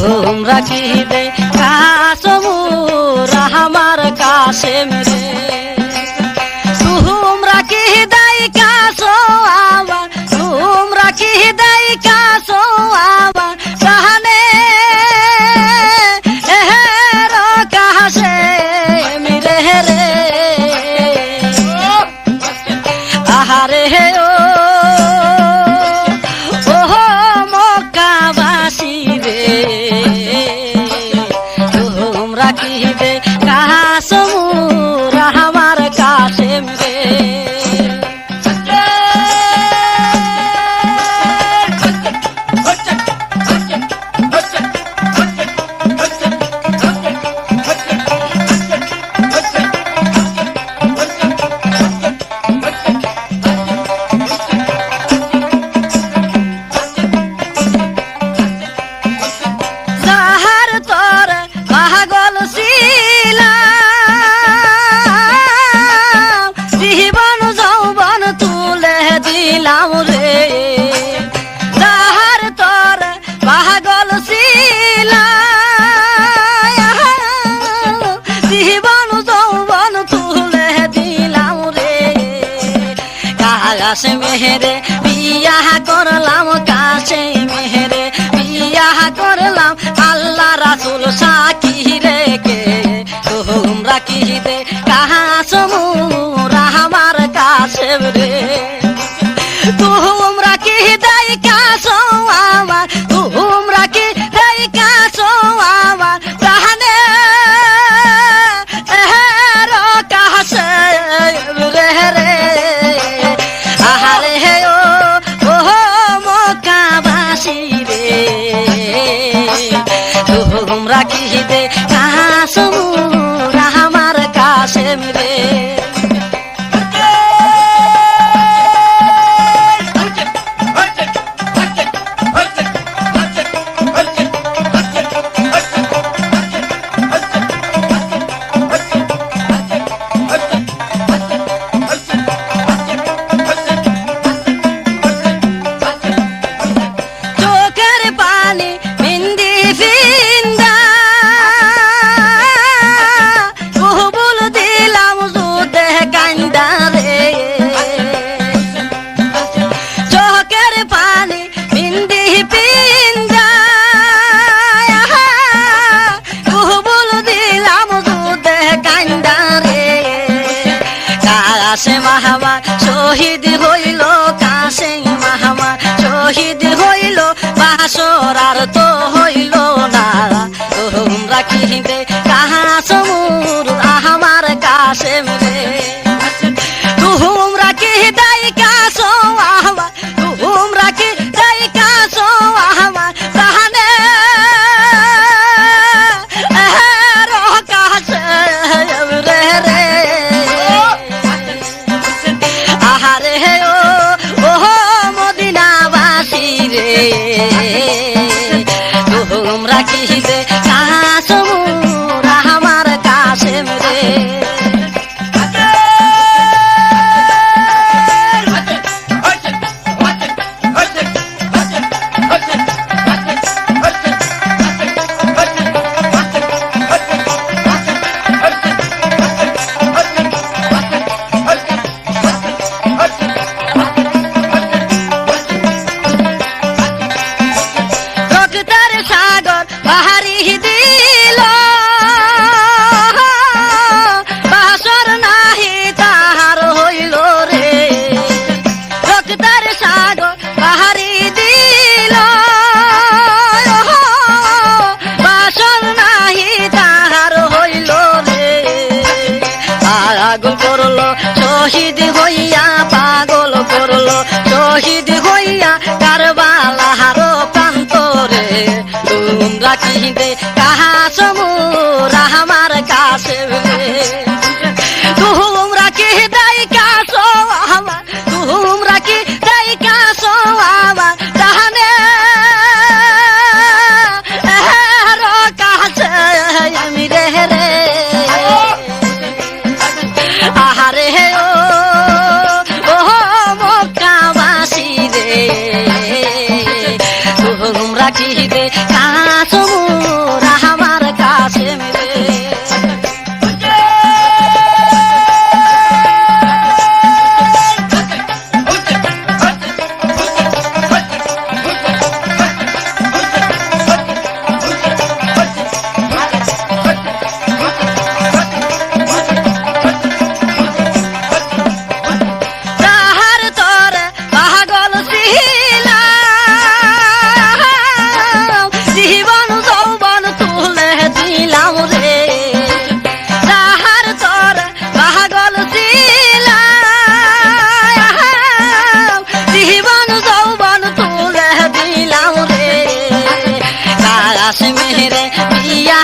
তোমরা কি দে কাসমুর আমার কাশেম রে তোমরা কি দেই কাসো আমার তোমরা কি দেই কাসো আমার কানে এহেরো কাশেম রে রে আহারে ও তোমরা কি দে কাসমুর আমার কাশেম রে কাছে মেহেরে বিয়া করলাম কাছে মেহেরে বিয়া করলাম আল্লাহ রাসূল সাকি রেখে তোমরা কি দে কাসমুর আমার কাশেম রে তোমরা কি দেই কাসো আমার তোমরা কি দেই কাসো আমার প্রাণে এহেরো কাশেম রে রে তোমরা কি দে কাসমুর আমার কাশেম রে কাশে মাহমা শহীদ হইল কাশে মাহমা শহীদ হইল বাসর আর তো হইল না তোমরা কি দে কাসমুর আমার কাশেম রে তোমরা কি দেই কাসো আমার তোমরা কি দেই কাসো আমার প্রাণে এহেরো কাশেম রে রে আহারে ও মদিনাবাসী রে তোমরা কি দে কাসমুর আমার কাশেম রে সাগর বাহারি দিল বাসর নাহি তাহার হইল রে রক্তার সাগর বাহারি দিল বাসর নাহি তাহার হইল রে পাগল করলো শহীদ হইয়া পাগল করলো শহীদ হইয়া কারবালার প্রান্তরে তোমরা কি দে কাসমুর আমার কাশেম রে তোমরা কি দেই কাসো আমার তোমরা কি দেই কাসো আমার জানে এহেরো কাশেম রে রে আহারে ও মক্কাবাসী রে তোমরা কি দে কাসমুর পাশে মেরে বিয়া